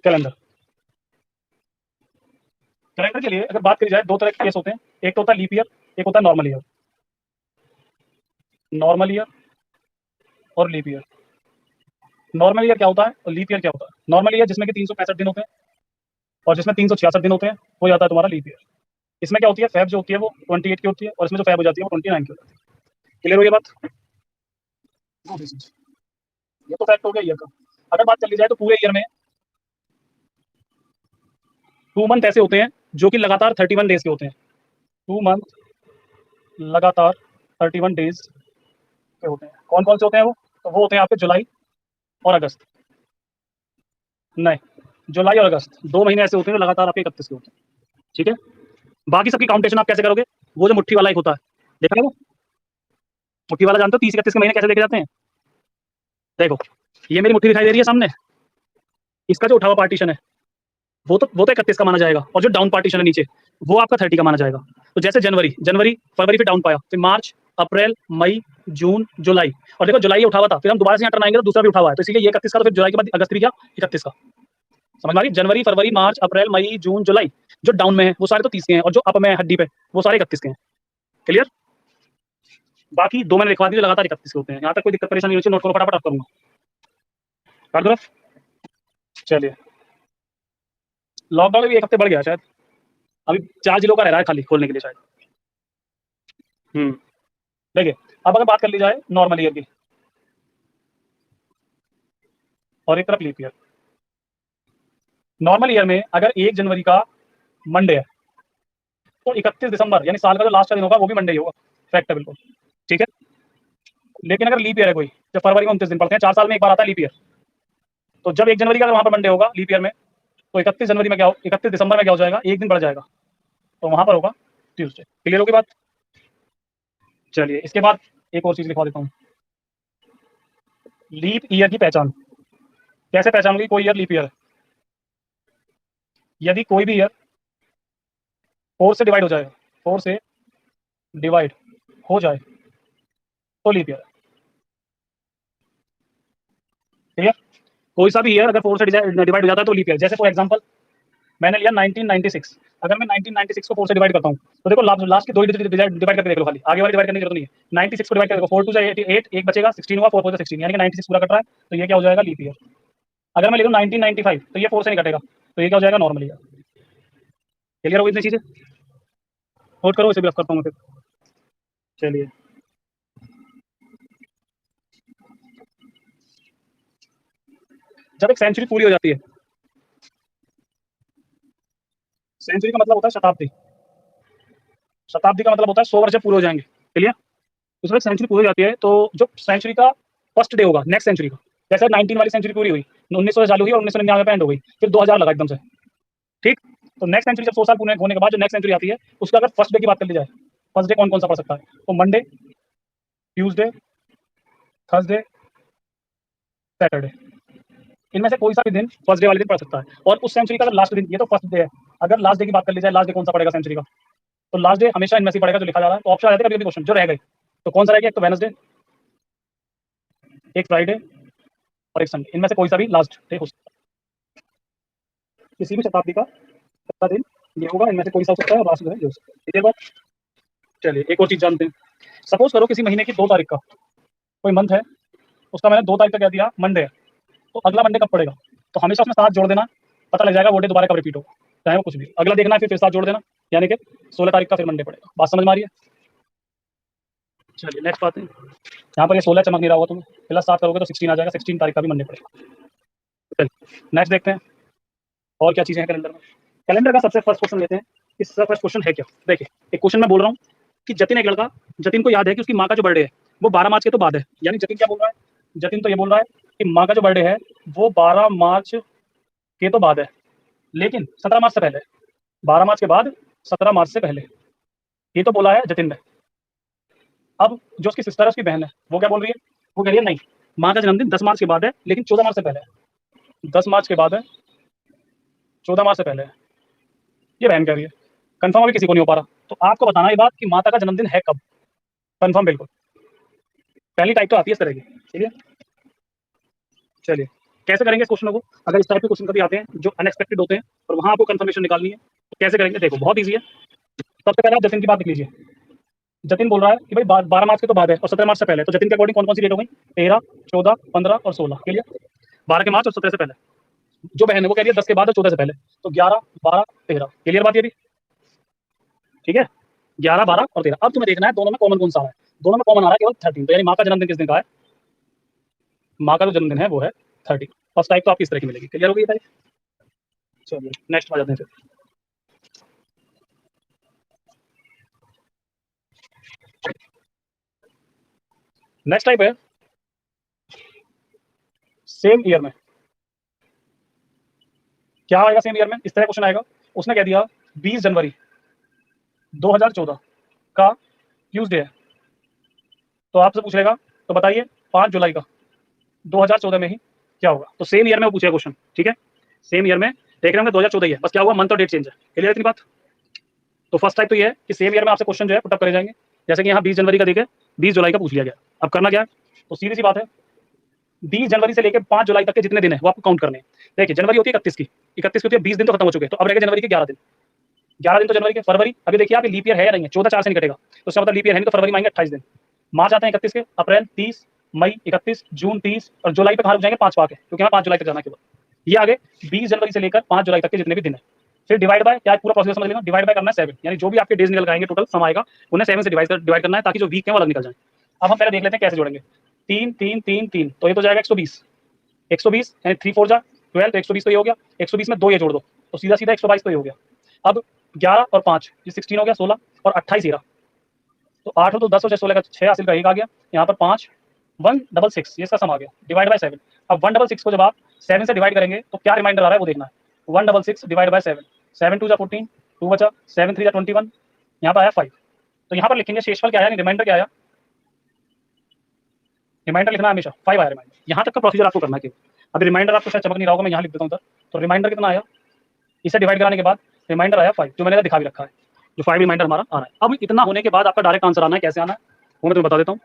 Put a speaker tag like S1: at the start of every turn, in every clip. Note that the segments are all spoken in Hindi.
S1: कैलेंडर। कैलेंडर के लिए अगर बात करी जाए, दो तरह के केस होते हैं, एक तो होता है लीप ईयर, एक होता है नॉर्मल ईयर। नॉर्मल ईयर और लीप ईयर। नॉर्मल ईयर क्या होता है और लीप ईयर क्या होता है? नॉर्मल ईयर जिसमें कि 365 दिन होते हैं और जिसमें 366 दिन होते हैं, हो जाता है तुम्हारा लीप ईयर। इसमें क्या होती है, फेब जो होती है वो 28 की होती है और इसमें जो फेब हो जाती है वो 29 की होती है। क्लियर हो ये बात? ये तो फैक्ट हो गया ईयर का। अगर बात कर ली जाए तो पूरे ईयर में 2 मंथ ऐसे होते हैं जो कि लगातार 31 डेज के होते हैं। 2 मंथ लगातार 31 डेज के होते हैं। कौन कौन से होते हैं वो? तो वो होते हैं आपके जुलाई और अगस्त। नहीं, जुलाई और अगस्त 2 महीने ऐसे होते हैं जो लगातार आपके 31 के होते हैं। ठीक है, बाकी सबकी काउंटेशन आप कैसे करोगे? वो जो मुट्ठी वाला एक होता है, देखा है वो मुट्ठी वाला, जानते हो 30-31 के महीने कैसे देखे जाते हैं? देखो, ये मेरी मुट्ठी दिखाई दे रही है सामने, इसका जो उठा हुआ पार्टीशन है वो तो 31 का माना जाएगा और जो डाउन पार्टीशन है नीचे वो आपका 30 का माना जाएगा। तो जैसे जनवरी जनवरी फरवरी पे डाउन पाया, फिर मार्च, अप्रैल, मई, जून, जुलाई, और देखो जुलाई ये उठा हुआ था, फिर हम दोबारा से यहाँ टर्न आएंगे तो दूसरा भी उठा हुआ है, तो इसीलिए ये 31 का, तो फिर जुलाई के बाद अगस्त भी क्या 31 का। समझ में आ रही? जनवरी, फरवरी, मार्च, अप्रैल, मई, जून, जुलाई, जो डाउन में है वो सारे तो 30 के हैं और जो अप में है हड्डी पे वो सारे 31 के हैं। क्लियर? बाकी 2 महीने लिखवा दीजिए लगातार 31 के होते हैं। यहाँ तक कोई दिक्कत परेशानी नहीं होती, नोट करो फटाफट, आप करूंगा। कर दो रफ। चलिए, लॉकडाउन में भी 1 हफ्ते बढ़ गया शायद, अभी 4 जिलों का रह रहा है खाली खोलने के लिए शायद। देखिए, अब अगर बात कर ली जाए नॉर्मल ईयर की और एक तरफ लीप ईयर। नॉर्मल ईयर में अगर 1 जनवरी का मंडे है तो 31 दिसंबर यानी साल का जो लास्ट का दिन होगा वो भी मंडे ही होगा। फैक्ट है बिल्कुल। ठीक है, लेकिन अगर लीप ईयर है कोई, जब फरवरी में 29 दिन पड़ते हैं, 4 साल में एक बार आता है लीप ईयर, तो जब 1 जनवरी का अगर वहां पर मंडे होगा लीप ईयर में, तो 31 जनवरी में क्या हो, 31 दिसंबर में क्या हो जाएगा, एक दिन बढ़ जाएगा, तो वहां पर होगा ट्यूसडे। क्लियर होगी बात? चलिए, इसके बाद एक और चीज लिखवा देता हूँ, लीप ईयर की पहचान। कैसे पहचान होगी कोई ईयर लीप ईयर है? यदि कोई भी ईयर 4 से डिवाइड हो जाए, 4 से डिवाइड हो जाए तो लीप ईयर है। ठीक है, कोई सा भी ईयर अगर 4 से डिवाइड हो जाता है तो लीप ईयर। जैसे फॉर एग्जांपल मैंने लिया 1996, अगर मैं 1996 को 4 से डिवाइड करता हूँ तो देखो लास्ट के 2 डिजिट डिवाइड करके देख लो, खाली आगे वाले डिवाइड करने की जरूरत नहीं है। 96 को डिवाइड करके 4 2 से 8, एक बचेगा, 16 हुआ, 4 4 से 16, यानी कि 96 पूरा कट रहा है, तो ये क्या हो जाएगा लीप ईयर। अगर मैं लिखूँ 1995 तो ये 4 से नहीं कटेगा, तो ये क्या हो जाएगा नॉर्मल ईयर। क्लियर हो इतनी चीजें? नोट करो, इसे भी रफ करता हूँ मैं फिर। चलिए, जब एक सेंचुरी पूरी हो जाती है, सेंचुरी का मतलब होता है शताब्दी, शताब्दी का मतलब होता है 100 वर्ष जब पूरे हो जाएंगे। क्लियर? तो जब एक सेंचुरी पूरी हो जाती है तो जो सेंचुरी का फर्स्ट डे होगा नेक्स्ट सेंचुरी का, जैसे 19 वाली सेंचुरी पूरी हुई, 1900 से चालू हुई और 1999 पे एंड हो गई, फिर 2000 लगा एकदम से। ठीक, तो नेक्स्ट सेंचुरी जब 100 साल पूरे होने के बाद जो नेक्स्ट सेंचुरी आती है, उसका अगर फर्स्ट डे की बात कर ली जाए, फर्स्ट डे कौन कौन सा पड़ सकता है? तो मंडे, ट्यूसडे, थर्सडे, सैटरडे, इनमें से कोई सा भी दिन फर्स्ट डे वाले दिन पड़ सकता है। और उस सेंचुरी का अगर लास्ट दिन, ये तो फर्स्ट डे है, अगर लास्ट डे की बात कर ली जाए, लास्ट डे कौन सा पड़ेगा सेंचुरी का, तो लास्ट डे हमेशा इनमें से पड़ेगा जो लिखा जा रहा है। तो ऑप्शन आ जाते हैं कभी क्वेश्चन जो रह गए, तो कौन सा रहेगा? एक तो वेडनेसडे, एक फ्राइडे और एक संडे, इनमें से कोई सा भी लास्ट डे हो सकता है। किसी भी शताब्दी का पहला दिन ये होगा, इनमें से कोई सा हो सकता है और लास्ट जो है ये हो सकता है। ठीक है बात? चलिए, एक और चीज जानते हैं। सपोज करो किसी महीने की 2 तारीख का कोई मंथ है, उसका मैंने 2 तारीख का कह दिया मंडे है, तो अगला मंडे कब पड़ेगा? तो हमेशा उसमें 7 जोड़ देना, पता लग जाएगा वो डे दोबारा कब रिपीट होगा, चाहे वो कुछ भी। अगला देखना है, फिर 7 जोड़ देना, यानी कि 16 तारीख का फिर मंडे पड़ेगा। बात समझ में आ रही है? चलिए नेक्स्ट बात है, यहाँ पर ये 16 चमक नहीं रहा होगा तुम्हें, प्लस 7 करोगे तो 16 आ जाएगा, 16 तारीख का भी मंडे पड़ेगा। चलिए नेक्स्ट देखते हैं और क्या चीज़ें हैं कैलेंडर में। कैलेंडर का सबसे फर्स्ट क्वेश्चन लेते हैं, इसका फर्स्ट क्वेश्चन है क्या। देखिए, एक क्वेश्चन मैं बोल रहा हूँ कि जतिन एक लड़का, जतिन को याद है कि उसकी माँ का जो बर्थडे है वो 12 मार्च के तो बाद है, यानी जतिन क्या बोल रहा है, जतिन तो ये बोल रहा है कि माँ का जो बर्थडे है वो 12 मार्च के तो बाद है, लेकिन 17 मार्च से पहले, 12 मार्च के बाद 17 मार्च से पहले, ये तो बोला है जतिन ने। अब जो उसकी सिस्टर है, उसकी बहन है, वो क्या बोल रही है? वो कह रही है नहीं, माँ का जन्मदिन 10 मार्च के बाद है, लेकिन 14 मार्च से पहले है। 10 मार्च के बाद है, 14 मार्च से पहले है, ये बहन कह रही है। कंफर्म अभी किसी को नहीं हो पा रहा, तो आपको बताना है ये बात कि माता का जन्मदिन है कब। कंफर्म बिल्कुल, पहली टाइप तो आती है इस तरह की। ठीक है, चलिए, कैसे करेंगे इस क्वेश्चन को? अगर इस टाइप के क्वेश्चन कभी आते हैं जो अनएक्सपेक्टेड होते हैं और वहां आपको कंफर्मेशन निकालनी है, तो कैसे करेंगे? देखो बहुत ईजी है। सबसे पहले आप जतिन की बात लिख लीजिए। जतिन बोल रहा है कि भाई 12 मार्च के तो बाद है और 17 मार्च से पहले, तो जतिन के अकॉर्डिंग कौन कौन सी डेट हो गई? 13, 14, 15 और 16। क्लियर? 12 के मार्च और 17 से पहले। जो बहन है वो कह रही है 10 के बाद और 14 से पहले, तो 11, 12, 13। क्लियर बात ये भी? ठीक है, 11, 12 और 13। अब तुम्हें देखना है दोनों में कॉमन कौन सा है। दोनों में कॉमन आ रहा है केवल 13, तो यानी माँ का जन्मदिन किस दिन का है? माँ का जो जन्मदिन है वो है 13। फर्स्ट टाइप तो आपकी इस तरह की मिलेगी। क्लियर हो गई टाइप? चलिए नेक्स्ट आ जाते हैं फिर। नेक्स्ट टाइप है सेम ईयर में। क्या आएगा सेम ईयर में? इस तरह क्वेश्चन आएगा। उसने कह दिया 20 जनवरी 2014 का ट्यूसडे है, तो आपसे पूछ लेगा तो बताइए 5 जुलाई का 2014 में ही क्या होगा। तो सेम ईयर में वो पूछेगा क्वेश्चन। ठीक है, सेम ईयर में देख रहे होंगे 2014 ही है, बस क्या हुआ मंथ और डेट चेंज है। क्लियर इतनी बात? तो फर्स्ट टाइप तो ये है कि सेम ईयर में आपसे क्वेश्चन जो है पुटअप करे जाएंगे। जैसे कि यहाँ 20 जनवरी का देखे, 20 जुलाई का पूछ लिया गया। अब करना क्या है? तो सीधी सी बात है, 20 जनवरी से लेकर 5 जुलाई तक के जितने दिन है वो आपको काउंट करने हैं। देखिए जनवरी होती है 31 की, 31 की होती है 20 दिन तो खत्म हो चुके, तो अब रहेगा जनवरी के 11 दिन। 11 दिन तो जनवरी के। फरवरी अभी देखिए आप लीप ईयर है या नहीं है, 14 4 से नहीं कटेगा, तो उसका मतलब लीप ईयर है नहीं, तो फरवरी में आएंगे 28 दिन। मार्च आते हैं 31 के, अप्रैल 30, मई 31, जून 30 और जुलाई पे कहाँ रुक जाएंगे? 5 पाके, क्योंकि यहाँ 5 जुलाई तक जाना केवल। ये आगे 20 जनवरी से लेकर 5 जुलाई तक के जितने भी दिन है। फिर डिवाइड बाय, क्या पूरा प्रोसेस समझ लेना, डिवाइड बाय करना है 7, यानी जो भी आपके डेज निकल आएंगे टोटल सम आएगा उन्हें 7 से डिवाइड करना है, ताकि जो वीक है वो अलग निकल जाए। अब हम पहले देख लेते हैं कैसे जोड़ेंगे। 3 3 3 3, तो ये तो जाएगा 120। 120 यानी 3 4 जा 12, तो 120 तो ये हो गया। 120 में 2 ये जोड़ दो तो सीधा सीधा 122 तो ये हो गया। अब 11 और 5 ये 16 हो गया, 16 और 28 13, तो 8 हो तो 10 हो, 16 का 6 हासिल का 1 आ गया। यहाँ पर 5 166 ये इसका सम आ गया, डिवाइड बाय 7। अब 166 को जब आप 7 से डिवाइड करेंगे तो क्या रिमाइंडर आ रहा है वो देखना है। 166 डिवाइड बाय 7, 7 2 जा 14, 2 बचा, 7 3 जा 21, यहाँ पर आया 5। तो यहाँ पर लिखेंगे शेषफल क्या आया, रिमाइंडर क्या आया। रिमाइंडर लिखना है हमेशा 5 आया रिमाइंडर। यहाँ तक का प्रोसीजर आपको करना है। अभी रिमाइंडर आपको शायद चमक नहीं रहा होगा, मैं यहाँ लिख देता हूँ सर। तो रिमाइंडर कितना आया, इसे डिवाइड कराने के बाद रिमाइंडर आया 5, जो मैंने दिखा भी रखा है, जो 5 रिमाइंडर हमारा आ रहा है। अब इतना होने के बाद आपका डायरेक्ट आंसर आना है, कैसे आना है वो मैं तुम्हें बता देता हूँ।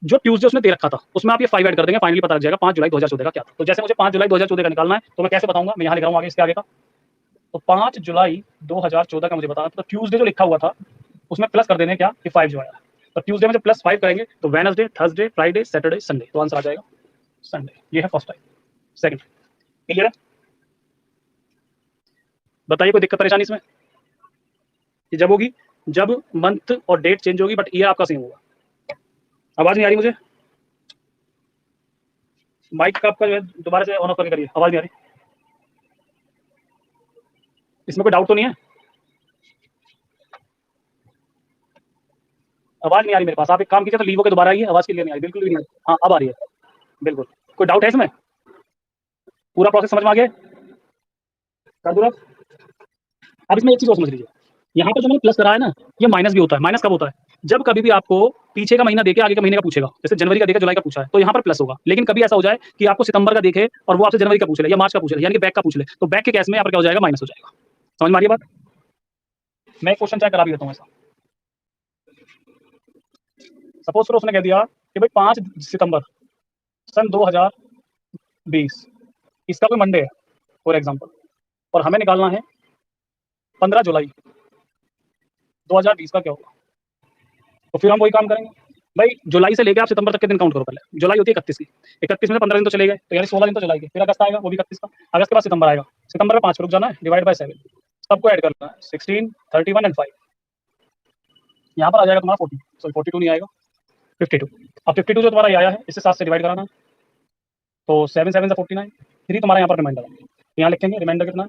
S1: जो ट्यूसडे उसने दे रखा था उसमें आप ये 5 ऐड कर देंगे, फाइनली पता लग जाएगा 5 जुलाई 2014 का क्या था। तो जैसे मुझे 5 जुलाई 2014 का निकालना है तो मैं कैसे बताऊंगा, मैं यहाँ लिख रहा हूँ आगे इसके आगे का। तो 5 जुलाई 2014 का मुझे बताना, तो ट्यूसडे जो लिखा हुआ था उसमें प्लस कर देने क्या कि 5 जो आया। तो ट्यूसडे में जब +5 करेंगे तो Wednesday, Thursday, Friday, Saturday, Sunday, तो आंसर आ जाएगा संडे। ये है फर्स्ट टाइप। सेकंड क्लियर है? बताइए कोई दिक्कत परेशानी इसमें? ये जब होगी जब मंथ और डेट चेंज होगी बट ईयर आपका सेम होगा। आवाज नहीं आ रही मुझे? माइक का आपका जो है दोबारा से ऑन ऑफ करके करिए, आवाज नहीं आ रही। इसमें कोई डाउट तो नहीं है? आवाज नहीं आ रही मेरे पास। आप एक काम कीजिए तो लीव होकर दोबारा आइए, आवाज क्लियर नहीं आ रही, बिल्कुल भी नहीं आ रही। हाँ अब आ रही है बिल्कुल। कोई डाउट है इसमें? पूरा प्रोसेस समझ में आ गया? कर दूँ? अब इसमें एक चीज और समझ लीजिए, यहाँ पर जो मैंने प्लस करा है ना, ये माइनस भी होता है। माइनस कब होता है? जब कभी भी आपको पीछे का महीना देके आगे के महीने का पूछेगा, जैसे जनवरी का देखे जुलाई का पूछा है तो यहाँ पर प्लस होगा। लेकिन कभी ऐसा हो जाए कि आपको सितंबर का देखे और वो आपसे जनवरी का पूछ ले या मार्च का पूछ ले, यानी कि बैक का पूछ ले, तो बैक के केस में यहाँ पर क्या हो जाएगा, माइनस हो जाएगा। समझ में आ रही है बात? मैं एक क्वेश्चन चेक करा भी देता हूँ ऐसा। सपोज करो उसने कह दिया कि भाई 5 सितंबर सन 2020 इसका कोई मंडे है फॉर एग्जाम्पल, और हमें निकालना है 15 जुलाई 2020 का क्या होगा। तो फिर हम वही काम करेंगे भाई, जुलाई से लेकर आप सितंबर तक के दिन काउंट करो। पहले जुलाई होती है 31 की, 31 में से 15 दिन तो चले गए, तो यानी 16 दिन तो जुलाई के। फिर अगस्त आएगा, वो भी 31 का। अगस्त के बाद सितंबर आएगा, सितंबर में 5 पे रुक जाना है, डिवाइड बाय 7, सबको ऐड करना है, 16, 31 एंड 5। यहाँ पर आ जाएगा तुम्हारा 40, सॉरी 42 नहीं आएगा, 52। अब 52 जो तुम्हारा ये आया है इसे 7 से डिवाइड कराना है, तो 7 7 से 49, 3 तुम्हारा यहाँ पर रिमाइंडर है। यहाँ लिखेंगे रिमाइंडर कितना है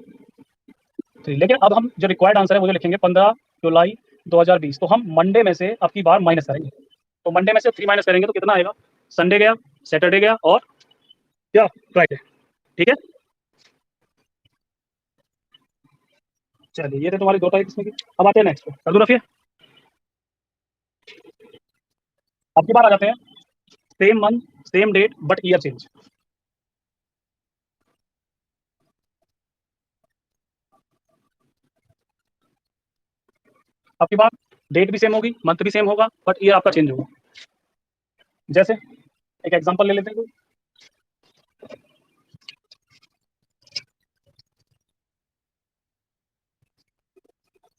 S1: 3। लेकिन अब हम जो रिक्वायर्ड आंसर है वो जो लिखेंगे 15 जुलाई 2020, तो हम मंडे में से अब की बार माइनस करेंगे। तो मंडे में से 3 माइनस करेंगे तो कितना आएगा, संडे गया, सैटरडे गया और क्या फ्राइडे। ठीक है, चलिए ये थे तुम्हारी 2 टाइप इसमें की। अब आते हैं नेक्स्ट पे, कर दूं रफिए? अब की बार आ जाते हैं same month same date but year change. अब की बार डेट भी सेम होगी, मंथ भी सेम होगा, बट ईयर आपका चेंज होगा। जैसे एक एग्जांपल ले लेते हैं कोई।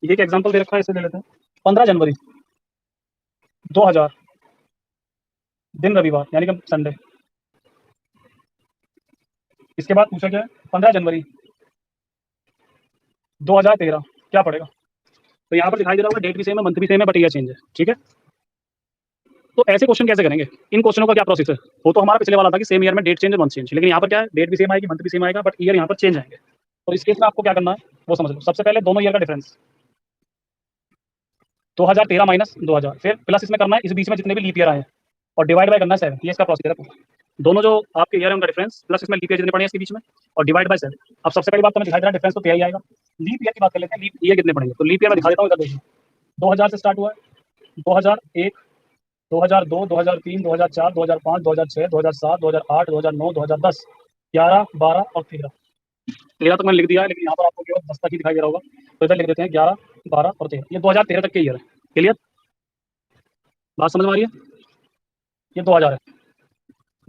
S1: ये एक एग्जांपल दे रखा है, इसे ले लेते हैं। 15 जनवरी 2000 दिन रविवार यानी कि संडे। इसके बाद पूछा क्या है, 15 जनवरी 2013 क्या पड़ेगा? तो यहाँ पर दिखाई दे रहा होगा डेट भी सेम है, मंथ भी सेम है, बट ईयर चेंज है। ठीक है, तो ऐसे क्वेश्चन कैसे करेंगे? इन क्वेश्चनों का क्या प्रोसेस है? वो तो हमारा पिछले वाला था कि सेम ईयर में डेट चेंज और मंथ चेंज, लेकिन यहाँ पर क्या है, डेट भी सेम आएगी, मंथ भी सेम आएगा, बट ईयर यहाँ पर चेंज आएंगे। तो इस केस में आपको क्या करना है वो समझ लो। सबसे पहले दोनों ईयर का डिफरेंस 2013 माइनस 2000, फिर प्लस इसमें करना है इस बीच में जितने भी लीप ईयर आए हैं और डिवाइड बाय करना है 7। ये इसका प्रोसीजर है पूरा। दोनों जो आपके ईयर है उनका डिफरेंस प्लस इसमें लीप ईयर जितने पड़े हैं इसके बीच में और डिवाइड बाय 7। अब सबसे पहली बात तो मैं दिखाई दे रहा डिफरेंस तो क्या ही आएगा। लीप ईयर की बात कर लेते हैं, लीप ईयर कितने पड़ेंगे? तो लीप ईयर मैं दिखा देता हूँ इधर देखिए। 2000 से स्टार्ट हुआ है, 2001, 2002, 2003, 2004, 2005, 2006, 2007, 2008, 2009, 2010, 11, 12 और 13। 13 तक मैंने लिख दिया है, लेकिन यहाँ पर आपको केवल 10 तक ही दिखाई दे रहा होगा, तो इधर लिख देते हैं 11, 12 और 13। ये 2013 तक के ईयर है। क्लियर? बात समझ में आ रही है? ये 2000 है,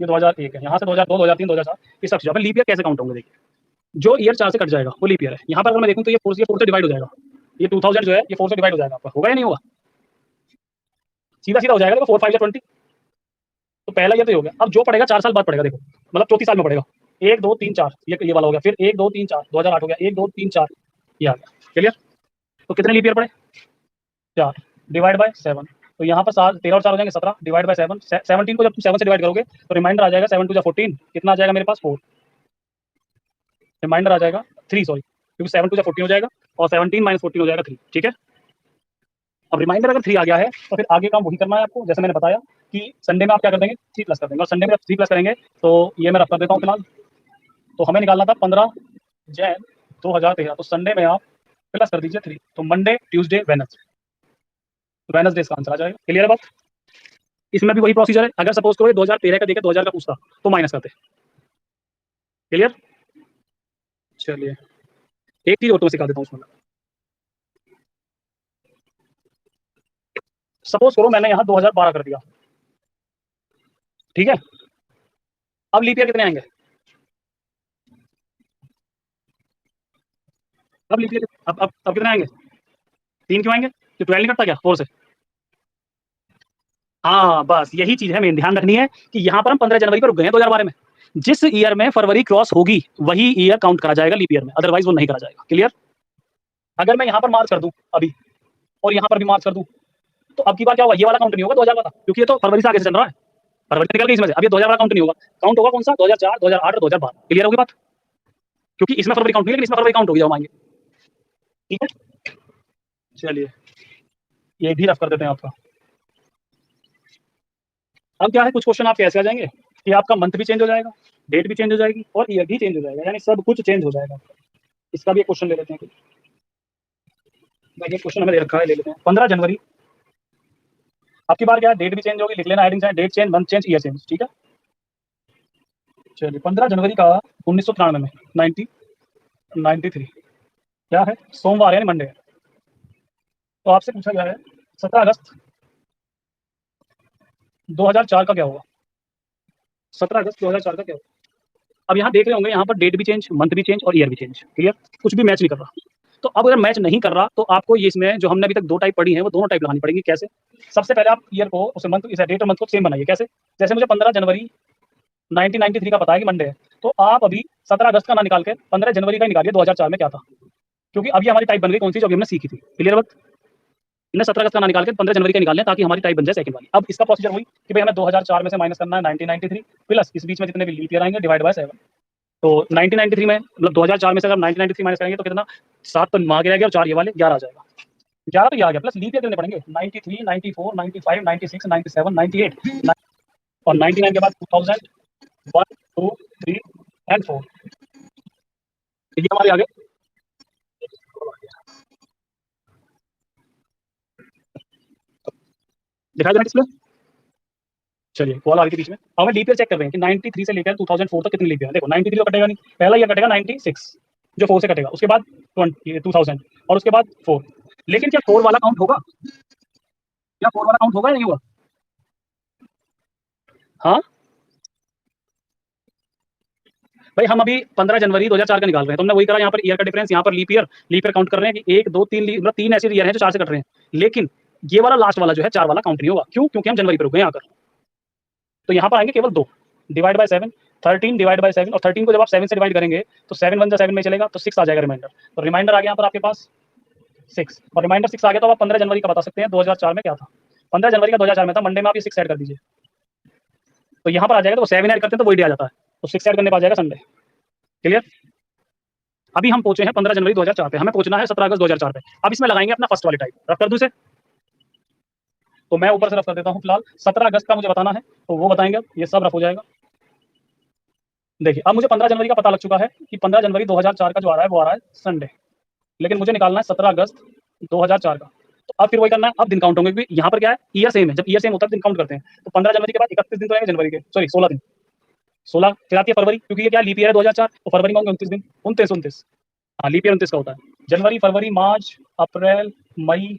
S1: ये 2001 है, यहाँ से 2002, 2003, 2004 इस तक। अब लीप ईयर कैसे काउंट होंगे देखिए। जो ईयर 4 से कट जाएगा वो लीप ईयर है। यहाँ पर अगर मैं देखूँ तो ये 4 से डिवाइड हो जाएगा। ये 2000 जो है ये 4 से डिवाइड हो जाएगा आपका, होगा या नहीं होगा? सीधा सीधा हो जाएगा। देखो 4 5 20, तो पहला ईयर तो ये हो गया। अब जो पड़ेगा 4 साल बाद पड़ेगा, देखो मतलब 34 साल में पड़ेगा। 1 2 3 4 ये वाला हो गया, फिर 1 2 3 4 2008 हो गया, 1 2 3 4 ये आ गया। क्लियर? तो कितने लीप ईयर पड़े? 4 डिवाइड बाय 7। तो यहाँ पर 7 13 और 4 हो जाएंगे 17 डिवाइड बाय 7। 17 को जब तुम 7 से डिवाइड करोगे तो रिमाइंडर आ जाएगा 7 2 14। कितना आ जाएगा मेरे पास? 4। रिमाइंडर आ जाएगा 3, सॉरी, क्योंकि 7 2 14 हो जाएगा और 17 माइनस 14 हो जाएगा 3। ठीक है, अब रिमाइंडर अगर 3 आ गया है तो फिर आगे काम वही करना है आपको, जैसे मैंने बताया कि संडे में आप क्या कर देंगे 3 प्लस कर देंगे, और संडे में 3 प्लस करेंगे तो ये मैं रफ कर देता हूँ फिलहाल। तो हमें निकालना था 15 जैन 2013, तो संडे में आप प्लस कर दीजिए 3, तो मंडे ट्यूसडे वेडनेसडे इसका आंसर आ जाएगा। क्लियर है बात? इसमें भी वही प्रोसीजर है। अगर सपोज करो 2013 का देखे 2000 का पूछता तो माइनस करते। क्लियर? चलिए एक चीज और तो मैं सिखा देता हूँ उसमें। सपोज करो मैंने यहाँ 2012 कर दिया, ठीक है। अब लीप ईयर कितने आएंगे? अब लीप ईयर अब कितने आएंगे? 3 क्यों आएंगे? तो 12 नहीं कटता क्या 4 से? हाँ बस यही चीज है, मेन ध्यान रखनी है कि यहाँ पर हम 15 जनवरी पर रुक गए हैं 2012 में। जिस ईयर में फरवरी क्रॉस होगी वही ईयर काउंट करा जाएगा लीप ईयर में, अदरवाइज वो नहीं करा जाएगा। क्लियर? अगर मैं यहाँ पर मार्च कर दूं अभी और यहाँ पर भी मार्च कर दूं तो अब की बार क्या होगा, ये वाला काउंट नहीं होगा 2000 वाला, क्योंकि ये तो फरवरी से आगे से चल रहा है। फरवरी निकल गई इसमें से, अब ये 2000 वाला काउंट नहीं होगा। काउंट होगा कौन सा? 2004, 2008 और 2012। क्लियर होगी बात? क्योंकि इसमें फरवरी काउंट नहीं, लेकिन इसमें फरवरी काउंट होगी जब हम आएंगे। ठीक है, चलिए ये भी रफ कर देते हैं आपका। अब क्या है, कुछ क्वेश्चन आपके ऐसे आ जाएंगे कि आपका मंथ भी चेंज हो जाएगा, डेट भी चेंज हो जाएगी और ईयर भी चेंज हो जाएगा, यानी सब कुछ चेंज हो जाएगा। इसका भी एक क्वेश्चन ले लेते हैं। ये क्वेश्चन हमें दे रखा है, ले लेते हैं। 15 जनवरी, आपकी बार क्या है, डेट भी चेंज होगी, लिख लेना हेडिंग से, date change, month change, year change. ठीक है, चलिए 15 जनवरी का 1993 में 1993 क्या है, सोमवार यानी मंडे है। तो आपसे पूछा गया है 17 अगस्त 2004 का क्या होगा? 17 अगस्त 2004 का क्या होगा? अब यहाँ देख रहे होंगे, यहाँ पर डेट भी चेंज, मंथ भी चेंज और ईयर भी चेंज। क्लियर? कुछ भी मैच नहीं कर रहा। तो अब अगर मैच नहीं कर रहा तो आपको ये इसमें जो हमने अभी तक 2 टाइप पढ़ी है वो दोनों टाइप लगानी पड़ेंगी। कैसे? सबसे पहले आप ईयर को उसे मंथ, इसे डेट और मंथ को सेम बनाइए। कैसे? जैसे मुझे 15 जनवरी 1993 का पता है कि मंडे है, तो आप अभी 17 अगस्त का ना निकाल के 15 जनवरी का ही निकालिए 2004 में क्या था, क्योंकि अभी हमारी टाइप बन गई कौन सी, जो अभी हमने सीखी थी। क्लियर बात? इन्हें 17 अगस्त का ना निकाल के 15 जनवरी का निकाल लें ताकि हमारी टाइप बन जाए सेकंड वाली। अब इसका प्रोसीजर वही कि भाई हमें 2004 में से माइनस करना है 1993 प्लस इस बीच में जितने भी लीप ईयर आएंगे डिवाइड बाय 7। तो 1993 में मतलब 2004 में से अगर 1993 माइनस करेंगे तो कितना, 7 तो वहां के रह गया और 4 ये वाले 11 आ जाएगा। 11 तो ये आ गया, प्लस लीप ईयर कितने पड़ेंगे, 93, 94, 95, 96, 97, 98 और 99 के बाद 2000, 1 2 3 एंड 4। ये हमारे आगे दिखाई देना डिस्प्ले। चलिए कॉल आ रही थी बीच में। अब हम लीप ईयर चेक कर रहे हैं कि 93 से लेकर 2004 तक कितनी लीप ईयर। देखो 93 तो कटेगा नहीं, पहला ईयर कटेगा 96 जो 4 से कटेगा, उसके बाद 2000 और उसके बाद 4। लेकिन क्या 4 वाला काउंट होगा? क्या 4 वाला काउंट होगा या नहीं होगा? हाँ भाई हम अभी 15 जनवरी 2004 का निकाल रहे हैं, तुमने वही करा, यहाँ पर ईयर का डिफरेंस, यहाँ पर लीप ईयर काउंट कर रहे हैं कि 1 2 3 मतलब 3 ऐसे ईयर हैं जो 4 से कट रहे हैं, लेकिन ये वाला लास्ट वाला जो है 4 वाला काउंट नहीं होगा। क्यों? क्योंकि हम जनवरी पे रुक गए आकर। तो यहाँ पर आएंगे केवल 2 डिवाइड बाय 7, 13 डिवाइड बाय 7, और 13 को जब आप 7 से डिवाइड करेंगे तो 7 1 7 में चलेगा, तो 6 आ जाएगा रिमाइंडर। तो रिमाइंडर आ गया यहाँ पर आपके पास 6, और रिमाइंडर 6 आ गया, तो आप 15 जनवरी का बता सकते हैं 2004 में क्या था। 15 जनवरी का 2004 में था, मंडे में आप ये 6 ऐड कर दीजिए, तो यहाँ पर आ जाएगा, तो 7 ऐड करते हैं तो वही डे आ जाता है, तो 6 ऐड करने पर आ जाएगा संडे। क्लियर? अभी हम पहुंचे हैं 15 जनवरी 2004 पे, हमें पहुंचना है 17 अगस्त 2004 पे। अब इसमें लगाएंगे अपना फर्स्ट वाली टाइप। रफ कर दूं इसे? तो मैं ऊपर से रफ कर देता हूं फिलहाल। 17 अगस्त का मुझे बताना है, तो वो बताएंगे। अब ये सब रफ हो जाएगा। देखिए, अब मुझे 15 जनवरी का पता लग चुका है कि 15 जनवरी 2004 का जो आ रहा है वो आ रहा है संडे, लेकिन मुझे निकालना है 17 अगस्त 2004 का। तो अब फिर वही करना है, अब दिन काउंट होंगे, क्योंकि यहाँ पर क्या है, ईयर सेम है, जब ईयर सेम होता है दिन काउंट करते हैं। तो 15 जनवरी के बाद 31 दिन तो रहेंगे जनवरी के, सॉरी 16 दिन, 16 फिर आती है फरवरी, क्योंकि ये क्या लीप ईयर है 2004, तो फरवरी में होंगे 29 दिन, 29, हाँ लीप ईयर 29 का होता है। जनवरी, फरवरी, मार्च, अप्रैल, मई,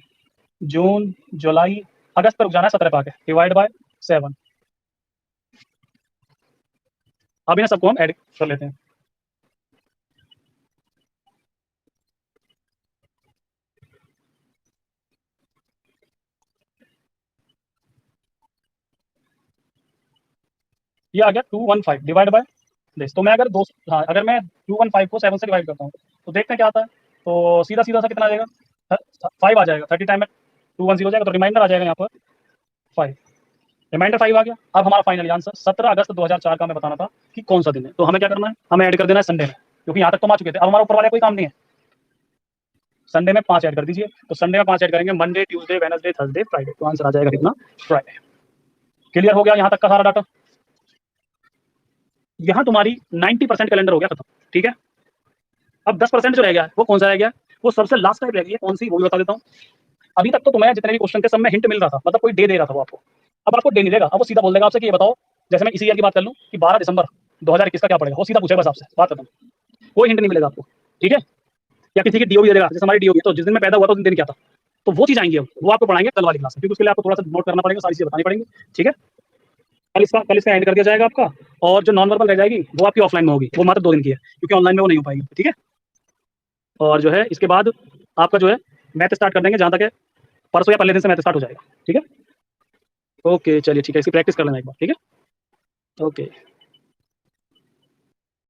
S1: जून, जुलाई, अगस्त पर रुक जाना है 17 पे आके, डिवाइड बाय 7। अब इन सबको हम ऐड कर लेते हैं। ये आ गया 215 डिवाइड बाय दिस। तो मैं अगर दो, हाँ अगर मैं 215 को 7 से डिवाइड करता हूँ तो देखते हैं क्या आता है। तो सीधा सीधा सा कितना आ जाएगा, 5 आ जाएगा। 30 टाइम में 210 हो जाएगा, तो रिमाइंडर आ जाएगा यहाँ पर 5। रिमाइंडर 5 आ गया। अब हमारा फाइनल आंसर 17 अगस्त 2004 का हमें बताना था कि कौन सा दिन है। तो हमें क्या करना है, हमें ऐड कर देना है संडे में, क्योंकि यहाँ तक तो हम आ चुके थे। अब हमारा ऊपर वाले कोई काम नहीं है, संडे में 5 ऐड कर दीजिए। तो संडे में 5 ऐड करेंगे, Monday, Tuesday, Wednesday, Thursday, Friday, तो आंसर आ जाएगा कितना, फ्राइडे। क्लियर हो गया यहाँ तक का सारा डाटा? यहाँ तुम्हारी 90% कैलेंडर हो गया खत्म। ठीक है, अब 10% जो रह गया है वो कौन सा रह गया, वो सबसे लास्ट टाइप रह गई है, कौन सी, वो भी बता देता हूँ। अभी तक तो तुम्हें जितने भी क्वेश्चन थे सब में हिंट मिल रहा था, मतलब कोई डे दे रहा था वो आपको। अब आपको डे नहीं देगा, अब वो सीधा बोल देगा आपसे कि ये बताओ, जैसे मैं इसी ईयर की बात कर लूँ कि 12 दिसंबर 2021 का क्या पड़ेगा, वो सीधा पूछेगा बस आपसे, बात खत्म। कोई हिंट नहीं मिलेगा आपको। ठीक है, या किसी की डीओ भी दे देगा, जैसे हमारी डीओ, तो जिस दिन मैं पैदा हुआ था उस दिन क्या था, तो वो चीज आएंगी, अब वो आपको पढ़ाएंगे कल वाली क्लास में, क्योंकि उसके लिए आपको थोड़ा सा नोट करना पड़ेगा, सारी चीजें बतानी पड़ेंगी। ठीक है, कल इसका एंड कर दिया जाएगा आपका, और जो नॉन वर्बल रह जाएगी वो आपकी ऑफलाइन में होगी, वो मात्र 2 दिन की है, क्योंकि ऑनलाइन में वो नहीं हो पाएगी। ठीक है, और जो है इसके बाद आपका जो है मैथ स्टार्ट कर देंगे, जहाँ तक है परसों या पहले दिन से मैथ स्टार्ट हो जाएगा। ठीक है, ओके चलिए ठीक है, इसकी प्रैक्टिस कर लेना एक बार। ठीक है, ओके।